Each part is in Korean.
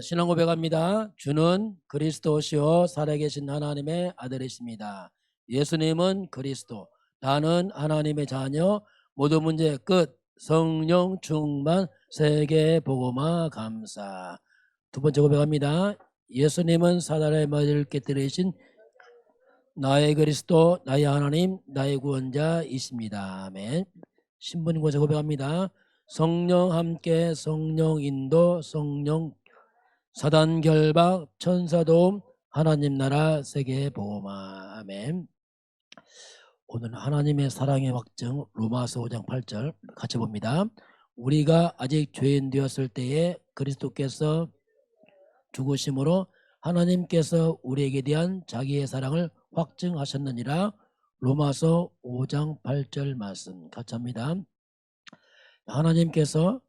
신앙 고백합니다. 주는 그리스도시요 살아계신 하나님의 아들이십니다. 예수님은 그리스도, 나는 하나님의 자녀, 모든 문제의 끝, 성령 충만, 세계 복음화 감사. 두 번째 고백합니다. 예수님은 사단의 머리를 깨뜨리신 나의 그리스도, 나의 하나님, 나의 구원자이십니다. 아멘. 신분고사 고백합니다. 성령 함께, 성령 인도, 성령 사단 결박, 천사 도움, 하나님 나라 세계 복음화. 아멘. 오늘 하나님의 사랑의 확증 로마서 5장 8절 같이 봅니다. 우리가 아직 죄인 되었을 때에 그리스도께서 죽으심으로 하나님께서 우리에게 대한 자기의 사랑을 확증하셨느니라. 로마서 5장 8절 말씀 같이 합니다. 하나님께서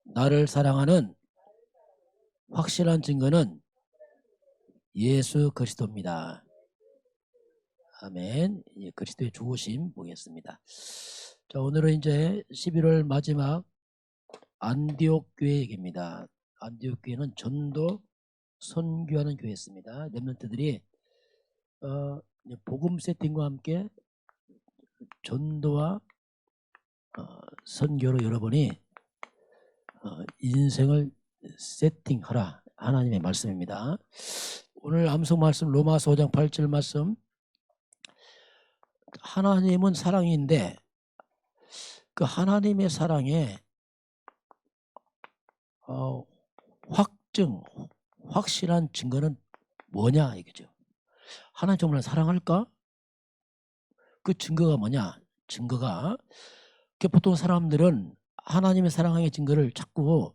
나를 사랑하는 확실한 증거는 예수 그리스도입니다. 아멘. 그리스도의 죽으심 보겠습니다. 자, 오늘은 이제 11월 마지막 안디옥 교회 얘기입니다. 안디옥 교회는 전도 선교하는 교회였습니다. 렘넌트들이 복음 세팅과 함께 전도와 선교로 여러분이 인생을 세팅하라. 하나님의 말씀입니다. 오늘 암송 말씀 로마서 5장 8절 말씀. 하나님은 사랑인데 그 하나님의 사랑에 확실한 증거는 뭐냐 이거죠. 하나님 정말 사랑할까? 그 증거가 뭐냐? 증거가 보통 사람들은 하나님의 사랑의 증거를 자꾸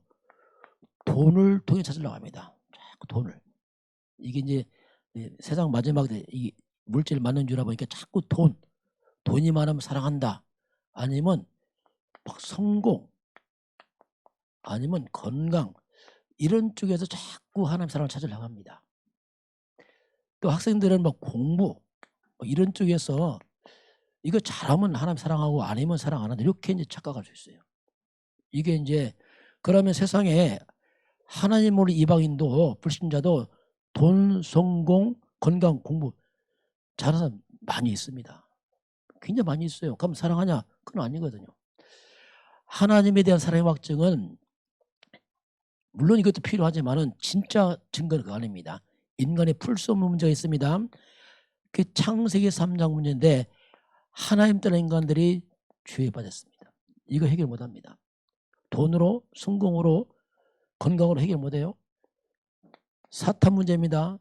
돈을 통해 찾으려고 합니다. 자꾸 돈을. 이게 이제 세상 마지막에 이 물질 많은 줄 알아보니까 자꾸 돈이 많으면 사랑한다. 아니면 막 성공, 아니면 건강, 이런 쪽에서 자꾸 하나님 사랑을 찾으려고 합니다. 또 학생들은 막 공부 이런 쪽에서 이거 잘하면 하나님 사랑하고 아니면 사랑 안 한다, 이렇게 이제 착각할 수 있어요. 이게 이제 그러면 세상에 하나님으로 이방인도 불신자도 돈, 성공, 건강, 공부 잘하는 사람 많이 있습니다. 굉장히 많이 있어요. 그럼 사랑하냐? 그건 아니거든요. 하나님에 대한 사랑의 확증은 물론 이것도 필요하지만은 진짜 증거는 그거 아닙니다. 인간의 풀 수 없는 문제가 있습니다. 그 창세기 3장 문제인데 하나님 따른 인간들이 죄에 빠졌습니다. 이거 해결 못합니다. 돈으로, 성공으로, 건강으로 해결 못해요. 사탄 문제입니다.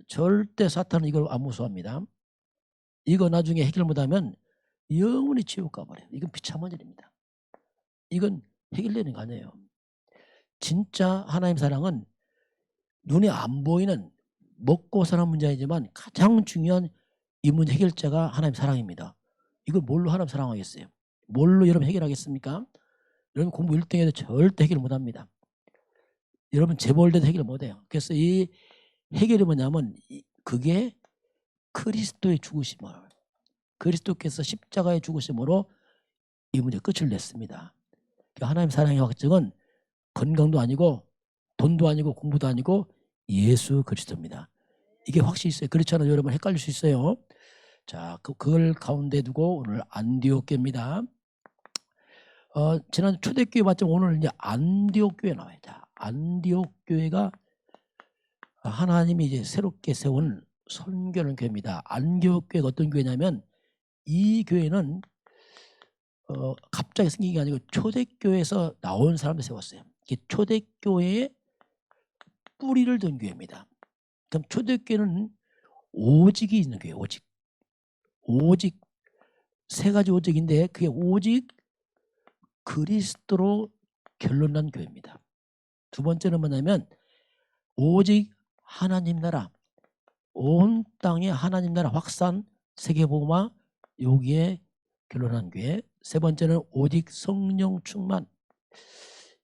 절대 사탄은 이걸 안 무서워합니다. 이거 나중에 해결 못하면 영원히 지옥 가버려요. 이건 비참한 일입니다. 이건 해결되는 거 아니에요. 진짜 하나님 사랑은 눈에 안 보이는 먹고 사는 문제이지만 가장 중요한 이 문제 해결자가 하나님 사랑입니다. 이걸 뭘로 하나님 사랑하겠어요? 뭘로 여러분 해결하겠습니까? 여러분 공부 1등해도 절대 해결 못합니다. 여러분 재벌돼도 해결 못해요. 그래서 이 해결이 뭐냐면 그게 그리스도의 죽으심을, 그리스도께서 십자가의 죽으심으로 이 문제 끝을 냈습니다. 하나님 사랑의 확증은 건강도 아니고 돈도 아니고 공부도 아니고 예수 그리스도입니다. 이게 확실히 있어요. 그렇지 않아요? 여러분 헷갈릴 수 있어요. 자, 그걸 가운데 두고 오늘 안디옥 교회입니다. 지난 초대교회 봤지만 오늘 이제 안디옥 교회 나와요. 자, 안디옥 교회가 하나님이 이제 새롭게 세운 선교하는 교회입니다. 안디옥 교회가 어떤 교회냐면 이 교회는 갑자기 생긴 게 아니고 초대교회에서 나온 사람들 세웠어요. 이게 초대교회의 뿌리를 둔 교회입니다. 그럼 초대교회는 오직이 있는 교회예요. 오직 세 가지 오직인데 그게 오직 그리스도로 결론난 교회입니다. 두 번째는 뭐냐면 오직 하나님 나라, 온 땅에 하나님 나라 확산, 세계복음화, 여기에 결론한 교회. 세 번째는 오직 성령 충만.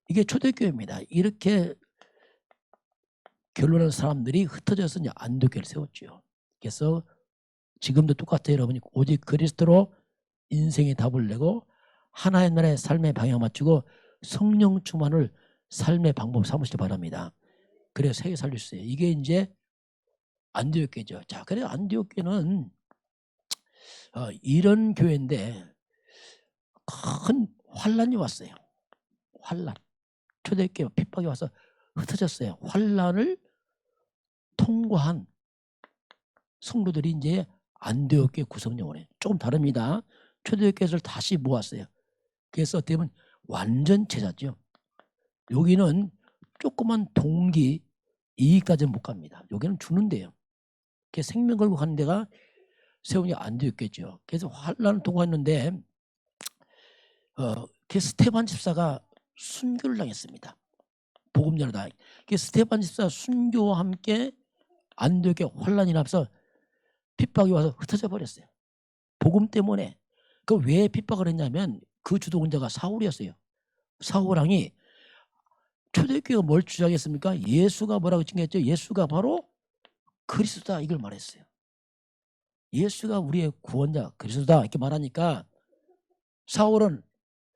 이게 초대교회입니다. 이렇게 결론한 사람들이 흩어져서 이제 안디옥교회를 세웠죠. 그래서 지금도 똑같아요. 여러분이 오직 그리스도로 인생의 답을 내고 하나의 나라의 삶의 방향 맞추고 성령 충만을 삶의 방법 삼으시기 바랍니다. 그래 세계 살릴 수 있어요. 이게 이제 안디옥 교회죠. 자, 그래 안디옥 교회는 이런 교회인데 큰 환란이 왔어요. 환란. 초대교회 핍박이 와서 흩어졌어요. 환란을 통과한 성도들이 이제 안디옥 교회 구성원에 조금 다릅니다. 초대교회를 다시 모았어요. 그래서 어떻게 보면 완전 제자죠. 여기는 조그만 동기 이익까지는 못 갑니다. 여기는 주는데요. 생명 걸고 가는 데가 세운이 안디옥교회죠. 그래서 환란을 통과했는데 스테반 집사가 순교를 당했습니다. 복음 전하다. 스테반 집사 순교와 함께 안디옥교회 환란이 나서 핍박이 와서 흩어져 버렸어요. 복음 때문에. 왜 핍박을 했냐면 그 주도권자가 사울이었어요. 사울왕이 초대교회가 뭘 주장했습니까? 예수가 뭐라고 증거했죠? 예수가 바로 그리스도다 이걸 말했어요. 예수가 우리의 구원자 그리스도다 이렇게 말하니까 사울은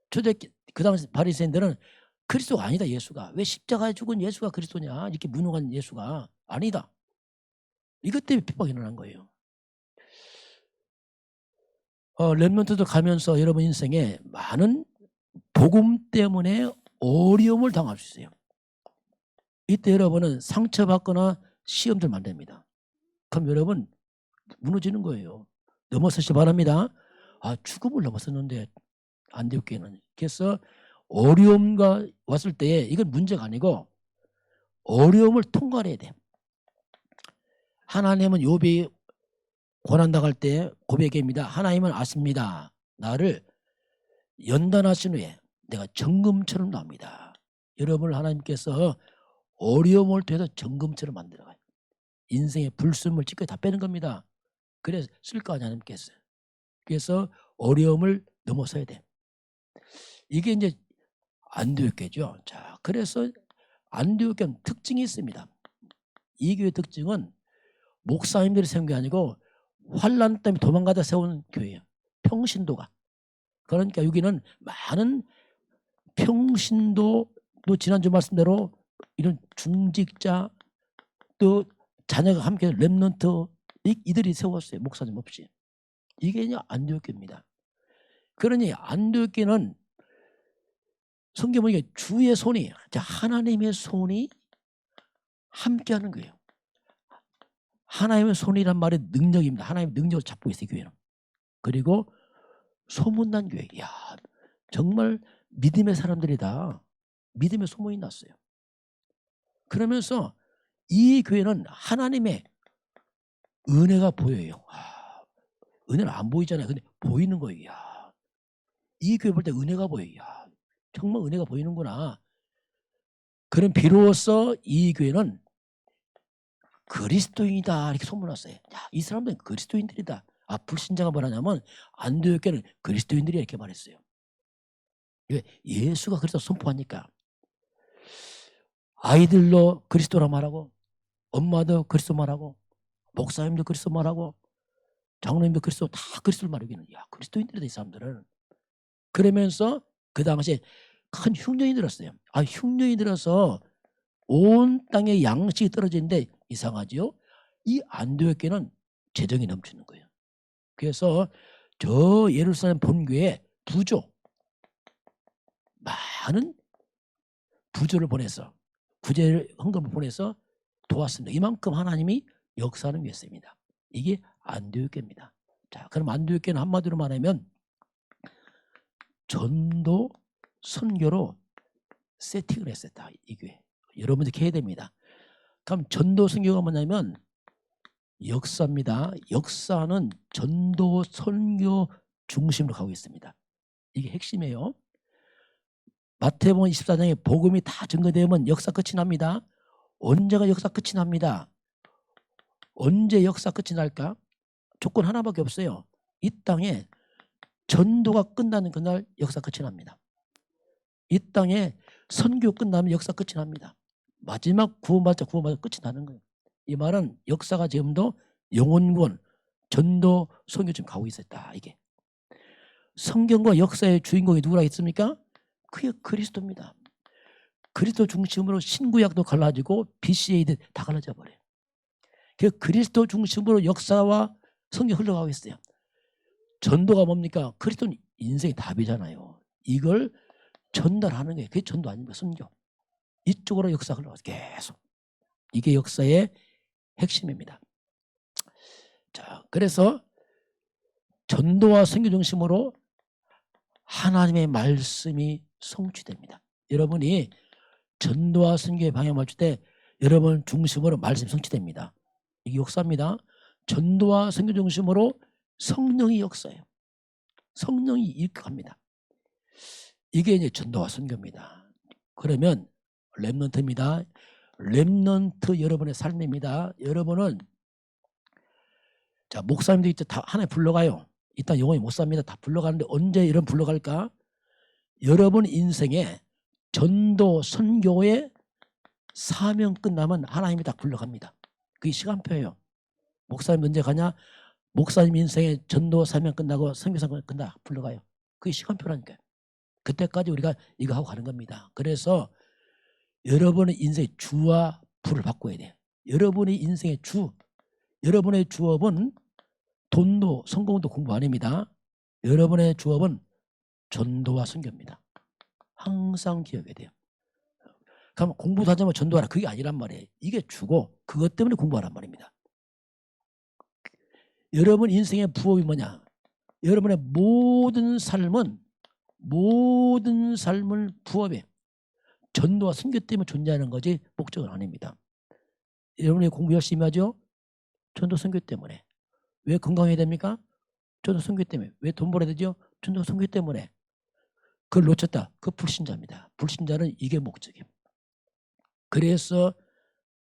그 당시 바리새인들은 그리스도가 아니다. 예수가 왜 십자가에 죽은 예수가 그리스도냐 이렇게 무능한 예수가 아니다. 이것 때문에 핍박이 일어난 거예요. 렘넌트들 가면서 여러분 인생에 많은 복음 때문에 어려움을 당할 수 있어요. 이때 여러분은 상처받거나 시험들 만듭니다. 그럼 여러분 무너지는 거예요. 넘어서시 바랍니다. 죽음을 넘어섰는데 안디옥교회는. 그래서 어려움과 왔을 때에 이건 문제가 아니고 어려움을 통과해야 돼. 하나님은 욥이 고난당할 때 고백입니다. 하나님은 아십니다. 나를 연단하신 후에 내가 정금처럼 나옵니다. 여러분을 하나님께서 어려움을 통해서 정금처럼 만들어가요. 인생의 불순물 찌꺼기 다 빼는 겁니다. 그래서 쓸 거 아니야 하나님께서. 그래서 어려움을 넘어서야 돼. 이게 이제 안디옥교회죠. 자, 그래서 안디옥교회는 특징이 있습니다. 이 교회 특징은 목사님들이 세운 게 아니고 환란 때문에 도망가다 세운 교회예요. 평신도가. 그러니까 여기는 많은 평신도 또 지난주 말씀대로 이런 중직자 또 자녀가 함께 렘넌트 이들이 세웠어요. 목사님 없이. 이게 이제 안디옥교회입니다. 그러니 안디옥교회는 성경 보니까 주의 손이 하나님의 손이 함께하는 거예요. 하나님의 손이란 말이 능력입니다. 하나님의 능력을 잡고 있어요. 교회는. 그리고 소문난 교회. 야, 정말 믿음의 사람들이다. 믿음의 소문이 났어요. 그러면서 이 교회는 하나님의 은혜가 보여요. 은혜는 안 보이잖아요. 근데 보이는 거예요. 야, 이 교회 볼 때 은혜가 보여요. 야, 정말 은혜가 보이는구나. 그럼 비로소 이 교회는 그리스도인이다 이렇게 소문났어요. 야, 이 사람들은 그리스도인들이다. 불신자가 뭐라냐면 안디옥교회는 그리스도인들이 이렇게 말했어요. 왜? 예수가 그리스도 선포하니까. 아이들로 그리스도라 말하고 엄마도 그리스도 말하고 목사님도 그리스도 말하고 장로님도 그리스도 다 그리스도를 말하기는 야 그리스도인들이다 이 사람들은. 그러면서 그 당시에 큰 흉년이 들었어요. 흉년이 들어서 온 땅에 양식이 떨어지는데 이상하지요? 이 안디옥교회는 재정이 넘치는 거예요. 그래서 저 예루살렘 본교에 부조 많은 부조를 보내서 구제 헌금을 보내서 도왔습니다. 이만큼 하나님이 역사하는 교회입니다. 이게 안디옥교회입니다. 자, 그럼 안디옥교회는 한마디로 말하면 전도 선교로 세팅을 했었다. 이 교회. 여러분들이 해야 됩니다. 그럼 전도 선교가 뭐냐면 역사입니다. 역사는 전도 선교 중심으로 가고 있습니다. 이게 핵심이에요. 마태복음 24장에 복음이 다 증거되면 역사 끝이 납니다. 언제가 역사 끝이 납니다. 언제 역사 끝이 날까? 조건 하나밖에 없어요. 이 땅에 전도가 끝나는 그날 역사 끝이 납니다. 이 땅에 선교 끝나면 역사 끝이 납니다. 마지막 구원받자 끝이 나는 거예요. 이 말은 역사가 지금도 영혼권 전도 선교 지금 가고 있었다. 이게 성경과 역사의 주인공이 누구라 했습니까? 그게 그리스도입니다. 그리스도 중심으로 신구약도 갈라지고 BCA도 다 갈라져 버려요. 그 그리스도 중심으로 역사와 성경 흘러가고 있어요. 전도가 뭡니까? 그리스도는 인생의 답이잖아요. 이걸 전달하는 게 그게 전도 아닙니까? 선교. 이쪽으로 역사가 흘러가서 계속. 이게 역사의 핵심입니다. 자, 그래서 전도와 선교 중심으로 하나님의 말씀이 성취됩니다. 여러분이 전도와 선교의 방향을 맞출 때 여러분 중심으로 말씀이 성취됩니다. 이게 역사입니다. 전도와 선교 중심으로 성령이 역사예요. 성령이 일격합니다. 이게 이제 전도와 선교입니다. 그러면 렘넌트입니다. 렘넌트 여러분의 삶입니다. 여러분은 자 목사님도 이제 다 하나에 불러가요. 일단 영원히 못 삽니다. 다 불러가는데 언제 여러분 불러갈까? 여러분 인생에 전도 선교의 사명 끝나면 하나님이 다 불러갑니다. 그게 시간표예요. 목사님 언제 가냐? 목사님 인생의 전도 사명 끝나고 선교 사명 끝나 불러가요. 그게 시간표라니까요. 그때까지 우리가 이거 하고 가는 겁니다. 그래서 여러분의 인생의 주와 부를 바꿔야 돼요. 여러분의 인생의 주, 여러분의 주업은 돈도 성공도 공부 아닙니다. 여러분의 주업은 전도와 선교입니다. 항상 기억해야 돼요. 그럼 공부도 하자면 전도하라. 그게 아니란 말이에요. 이게 주고 그것 때문에 공부하란 말입니다. 여러분 인생의 부업이 뭐냐? 여러분의 모든 삶을 부업에 전도와 선교 때문에 존재하는 거지 목적은 아닙니다. 여러분이 공부 열심히 하죠? 전도 선교 때문에. 왜 건강해야 됩니까? 전도 선교 때문에. 왜 돈 벌어야 되죠? 전도 선교 때문에. 그걸 놓쳤다. 그 불신자입니다. 불신자는 이게 목적이에요. 그래서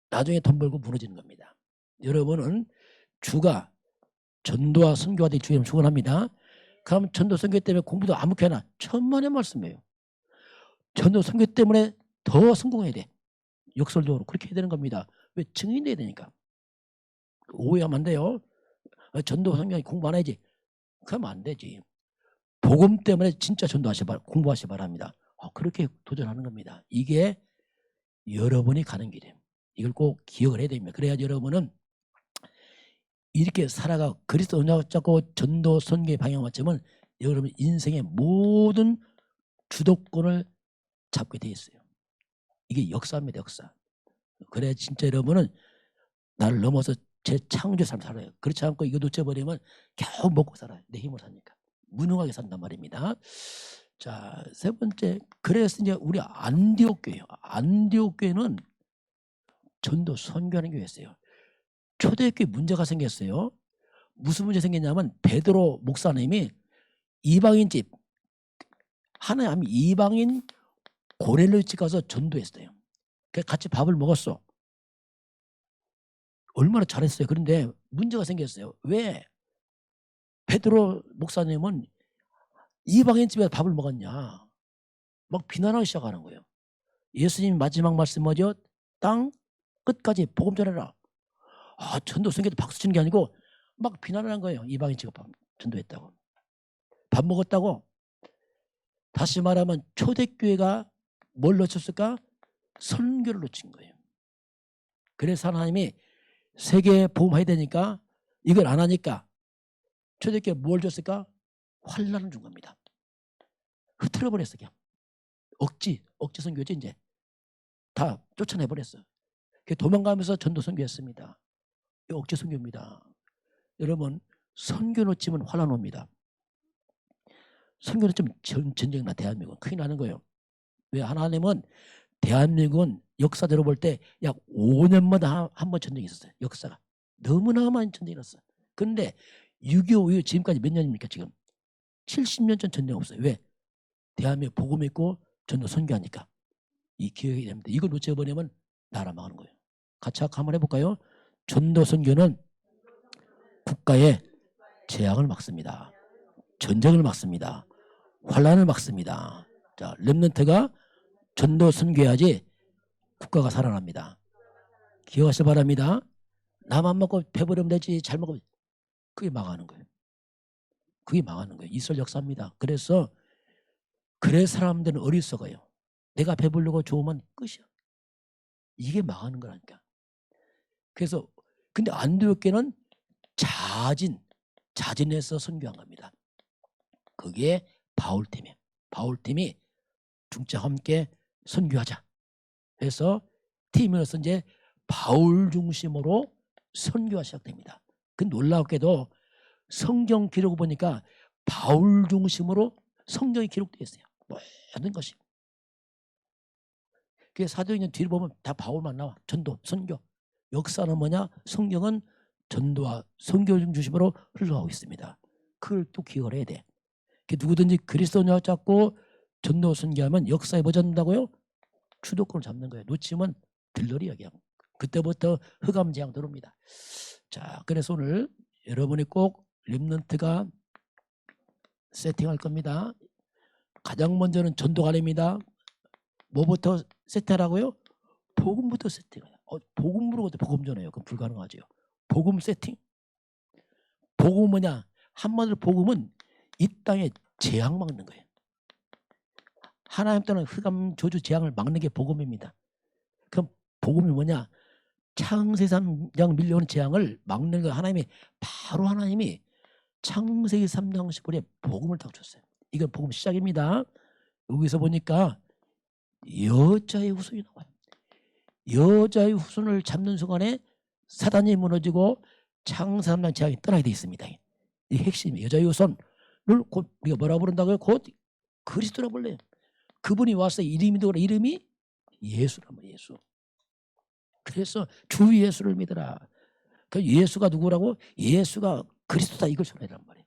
나중에 돈 벌고 무너지는 겁니다. 여러분은 주가 전도와 선교가 될 주님을 축원합니다. 그럼 전도 선교 때문에 공부도 아무렇게나 천만의 말씀이에요. 전도 선교 때문에 더 성공해야 돼. 역설적으로 그렇게 해야 되는 겁니다. 왜? 증인이 돼야 되니까. 오해하면 안 돼요. 전도 선교 공부 안 해야지. 그러면 안 되지. 복음 때문에 진짜 공부하시 바랍니다. 그렇게 도전하는 겁니다. 이게 여러분이 가는 길이에요. 이걸 꼭 기억을 해야 됩니다. 그래야지 여러분은 이렇게 살아가 그리스도 언약 잡고 전도 선교의 방향 맞추면 여러분 인생의 모든 주도권을 잡게 돼 있어요. 이게 역사입니다. 역사. 그래야 진짜 여러분은 나를 넘어서 제 창조의 삶을 살아요. 그렇지 않고 이거 놓쳐버리면 겨우 먹고 살아요. 내 힘으로 사니까. 무능하게 산단 말입니다. 자, 세 번째. 그래서 이제 우리 안디옥 교회요. 안디옥 교회는 전도 선교하는 교회였어요. 초대교회 문제가 생겼어요. 무슨 문제 생겼냐면 베드로 목사님이 이방인 집 하나님 이방인 고렐로 집 가서 전도했어요. 같이 밥을 먹었어. 얼마나 잘했어요. 그런데 문제가 생겼어요. 왜 베드로 목사님은 이방인 집에서 밥을 먹었냐. 막 비난하기 시작하는 거예요. 예수님 마지막 말씀 뭐죠? 땅 끝까지 복음 전해라. 전도 선교도 박수 치는 게 아니고 막 비난하는 거예요. 이방인 집에 전도했다고. 밥 먹었다고. 다시 말하면 초대교회가 뭘 놓쳤을까? 선교를 놓친 거예요. 그래서 하나님이 세계 복음해야 되니까 이걸 안 하니까 초대교회 뭘 줬을까? 환난을 준 겁니다. 흐트러버렸어. 그냥 억지 선교지 이제 다 쫓아내버렸어. 도망가면서 전도 선교했습니다. 억지 선교입니다. 여러분 선교 놓치면 환난 옵니다. 선교 놓치면 전쟁 나. 대한민국은 큰일 나는 거예요. 왜? 하나님은 대한민국은 역사대로 볼 때 약 5년마다 한 번 전쟁이 있었어요. 역사가 너무나 많은 전쟁이 일어났어요. 그런데 6.25 이후 지금까지 몇 년입니까? 지금 70년 전 전쟁 없어요. 왜? 대한민국 복음 있고 전도 선교하니까. 이 기억이 됩니다. 이걸 놓쳐버리면 나라 망하는 거예요. 같이 한번 해볼까요? 전도 선교는 국가의 재앙을 막습니다. 전쟁을 막습니다. 환난을 막습니다. 자, 렘넌트가 전도 선교해야지 국가가 살아납니다. 기억하시기 바랍니다. 나만 먹고 배부르면 되지 잘 먹으면 그게 망하는 거예요. 그게 망하는 거예요. 이스라엘 역사입니다. 그래서 사람들은 어리석어요. 내가 배부르고 좋으면 끝이야. 이게 망하는 거라니까. 그래서 근데 안디옥 교회는 자진해서 선교한 겁니다. 그게 바울팀이에요. 바울팀이 중자 함께 선교하자 해서 팀으로서 이제 바울 중심으로 선교가 시작됩니다. 그 놀랍게도 성경 기록을 보니까 바울 중심으로 성경이 기록되어 있어요. 모든 것이. 그 사도행전 뒤를 보면 다 바울만 나와. 전도, 선교. 역사는 뭐냐? 성경은 전도와 선교 중심으로 흘러가고 있습니다. 그걸 또 기억을 해야 돼. 누구든지 그리스도인을 잡고 전도 선교하면 역사에 뭐 잡는다고요? 주도권을 잡는 거예요. 놓치면 들러리야 그냥. 그때부터 흑암재앙 들어옵니다. 자, 그래서 오늘 여러분이 꼭 렘넌트가 세팅할 겁니다. 가장 먼저는 전도가 아닙니다. 뭐부터 세팅하라고요? 복음부터 세팅해요. 복음으로 복음 전해요. 그건 불가능하죠. 복음 세팅. 복음 뭐냐? 한마디로 복음은 이 땅에 재앙 막는 거예요. 하나님 또는 흑암 저주 재앙을 막는 게 복음입니다. 그럼 복음이 뭐냐? 창세기 3장 밀려오는 재앙을 막는 거 하나님이 창세기 3장 15절에 복음을 딱 줬어요. 이건 복음 시작입니다. 여기서 보니까 여자의 후손이 나와요. 여자의 후손을 잡는 순간에 사단이 무너지고 창세기 3장 재앙이 떠나게 되어 있습니다. 이 핵심이 여자의 후손을 곧 우리가 뭐라 부른다고요? 곧 그리스도라 불러요. 그분이 와서 이름이 누구라? 이름이 예수란 말이에요. 예수. 그래서 주 예수를 믿어라. 그 예수가 누구라고? 예수가 그리스도다 이걸 전해란 말이에요.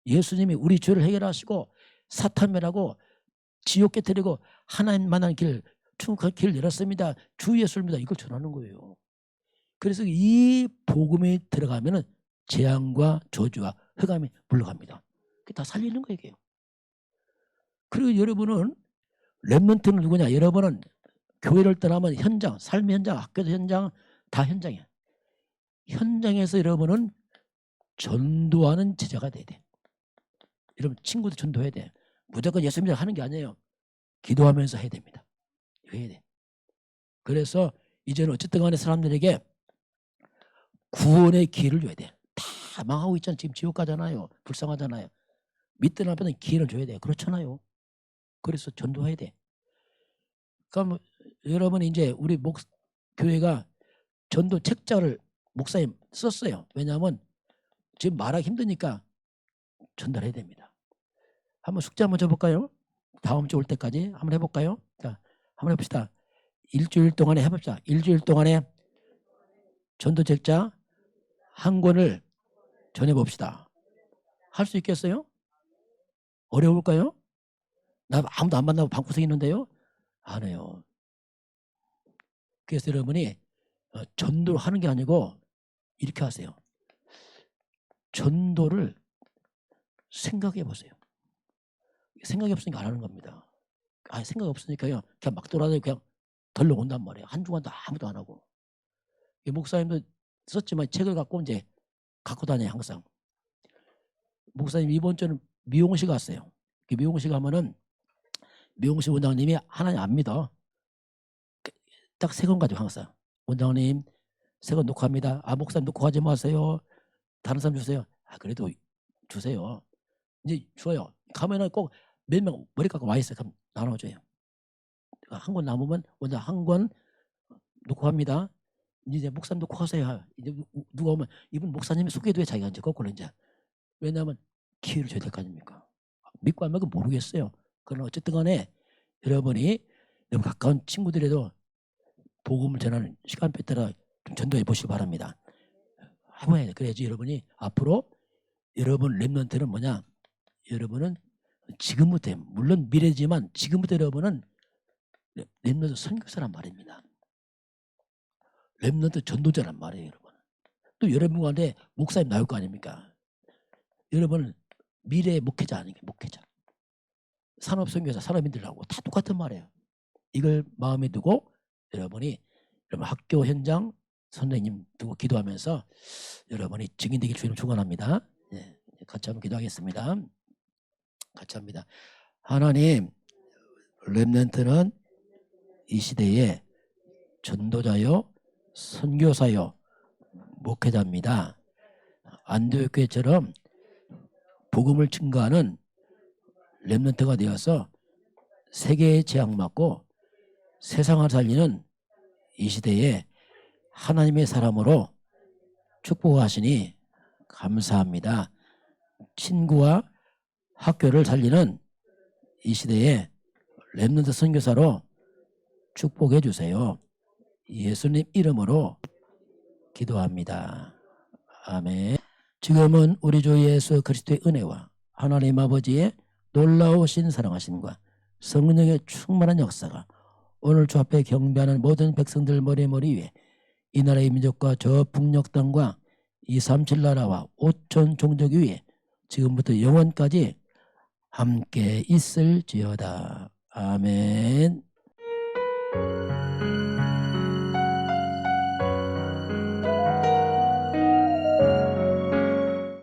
예수님이 우리 죄를 해결하시고 사탄멸하고 지옥 깨뜨리고 하나님 만나는 길, 충분한 길을 열었습니다. 주 예수를 믿어 이걸 전하는 거예요. 그래서 이 복음이 들어가면은 재앙과 저주와 흑암이 물러갑니다. 그게 다 살리는 거예요. 이게요. 그리고 여러분은 렘넌트는 누구냐? 여러분은 교회를 떠나면 현장, 삶의 현장, 학교도 현장, 다 현장이야. 현장에서 여러분은 전도하는 제자가 돼야 돼. 여러분 친구도 전도해야 돼. 무조건 예수 믿어 하는 게 아니에요. 기도하면서 해야 됩니다. 이거 해야 돼. 그래서 이제는 어쨌든 간에 사람들에게 구원의 기회를 줘야 돼. 다 망하고 있잖아요. 지금 지옥 가잖아요. 불쌍하잖아요. 믿던 앞에는 기회를 줘야 돼. 그렇잖아요. 그래서 전도해야 돼. 그럼 여러분이 이제 우리 교회가 전도 책자를 목사님 썼어요. 왜냐하면 지금 말하기 힘드니까 전달해야 됩니다. 한번 숙제 한번 줘볼까요? 다음 주 올 때까지 한번 해볼까요? 자, 한번 해봅시다. 일주일 동안에 해봅시다. 일주일 동안에 전도 책자 한 권을 전해봅시다. 할 수 있겠어요? 어려울까요? 나 아무도 안 만나고 방구석 있는데요? 안 해요. 그래서 여러분이 전도를 하는 게 아니고 이렇게 하세요. 전도를 생각해 보세요. 생각이 없으니까 안 하는 겁니다. 생각이 없으니까요. 그냥 막 돌아다니고 그냥 덜러 온단 말이에요. 한 주간도 아무도 안 하고. 목사님도 썼지만 책을 갖고 이제 갖고 다녀요. 항상. 목사님 이번 주는 미용실 갔어요. 미용실 가면은 미용실 원장님이 하나님 안 믿어. 딱 세 권 가지고 항상. 원장님 세 권 녹화합니다. 목사님 녹화하지 마세요. 다른 사람 주세요. 그래도 주세요. 이제 줘요. 가면은 꼭 몇 명 머리 깎고 와 있어요. 그럼 나눠줘요. 한 권 남으면 원장 한 권 녹화합니다. 이제 목사님 녹화하세요. 이제 누가 오면 이분 목사님이 소개도 해 자기가 이제 거꾸로 이제. 왜냐하면 기회를 줘야 될 거 아닙니까? 믿고 안 믿고 모르겠어요. 그러나 어쨌든 간에 여러분이 너무 가까운 친구들에도 복음을 전하는 시간표에 따라 좀 전도해 보시기 바랍니다. 해봐야 돼. 그래야지 여러분이 앞으로 여러분 렘넌트는 뭐냐? 여러분은 지금부터 물론 미래지만 지금부터 여러분은 렘넌트 선교사란 말입니다. 렘넌트 전도자란 말이에요. 여러분. 또 여러분 가운데 목사님 나올 거 아닙니까? 여러분은 미래의 목회자 아니에요. 목회자. 산업선교사, 산업인들하고 다 똑같은 말이에요. 이걸 마음에 두고 여러분이 여러분 학교 현장 선생님 두고 기도하면서 여러분이 증인되길 주님 축원합니다. 네, 같이 한번 기도하겠습니다. 같이 합니다. 하나님, 렘넌트는 이 시대의 전도자요, 선교사요, 목회자입니다. 안디옥교회처럼 복음을 증거하는 렘넌트가 되어서 세계에 제약맞고 세상을 살리는 이 시대에 하나님의 사람으로 축복하시니 감사합니다. 친구와 학교를 살리는 이 시대에 렘넌트 선교사로 축복해 주세요. 예수님 이름으로 기도합니다. 아멘. 지금은 우리 주 예수 그리스도의 은혜와 하나님 아버지의 놀라우신 사랑하심과 성령의 충만한 역사가 오늘 주 앞에 경배하는 모든 백성들 머리 위에 이 나라의 민족과 저 북녘 땅과 237 나라와 5천 종족 위에 지금부터 영원까지 함께 있을지어다. 아멘.